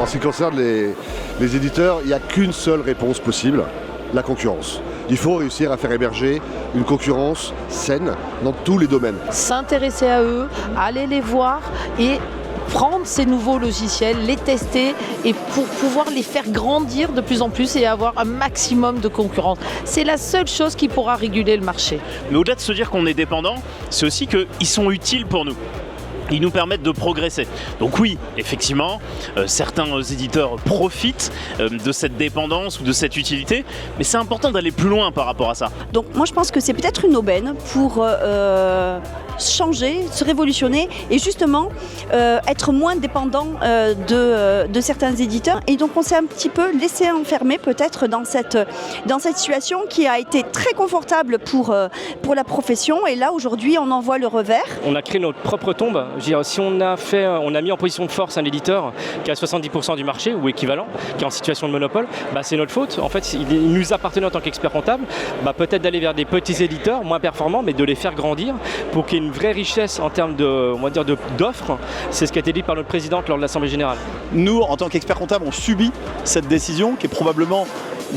En ce qui concerne les éditeurs, il n'y a qu'une seule réponse possible, la concurrence. Il faut réussir à faire émerger une concurrence saine dans tous les domaines. S'intéresser à eux, aller les voir et prendre ces nouveaux logiciels, les tester et pour pouvoir les faire grandir de plus en plus et avoir un maximum de concurrence. C'est la seule chose qui pourra réguler le marché. Mais au-delà de se dire qu'on est dépendant, c'est aussi qu'ils sont utiles pour nous. Ils nous permettent de progresser. Donc oui, effectivement, certains éditeurs profitent de cette dépendance ou de cette utilité, mais c'est important d'aller plus loin par rapport à ça. Donc moi je pense que c'est peut-être une aubaine pour changer, se révolutionner et justement être moins dépendant de certains éditeurs. Et donc on s'est un petit peu laissé enfermer peut-être dans cette situation qui a été très confortable pour la profession. Et là aujourd'hui on en voit le revers. On a créé notre propre tombe. Je veux dire, si on a mis en position de force un éditeur qui a 70% du marché ou équivalent, qui est en situation de monopole, c'est notre faute. En fait, il nous appartenait en tant qu'expert comptable, peut-être d'aller vers des petits éditeurs moins performants, mais de les faire grandir pour qu'il y ait une vraie richesse en termes d'offres. C'est ce qui a été dit par notre présidente lors de l'Assemblée générale. Nous, en tant qu'experts comptables, on subit cette décision qui est probablement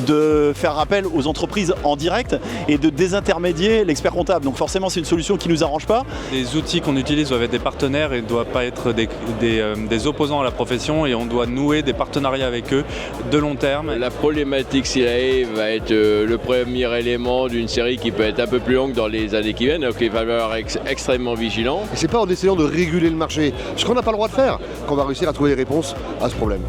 de faire appel aux entreprises en direct et de désintermédier l'expert comptable. Donc forcément, c'est une solution qui ne nous arrange pas. Les outils qu'on utilise doivent être des partenaires et ne doivent pas être des opposants à la profession, et on doit nouer des partenariats avec eux de long terme. La problématique SILAE va être le premier élément d'une série qui peut être un peu plus longue dans les années qui viennent, donc il va falloir être extrêmement vigilant. Et c'est pas en essayant de réguler le marché, ce qu'on n'a pas le droit de faire, qu'on va réussir à trouver des réponses à ce problème.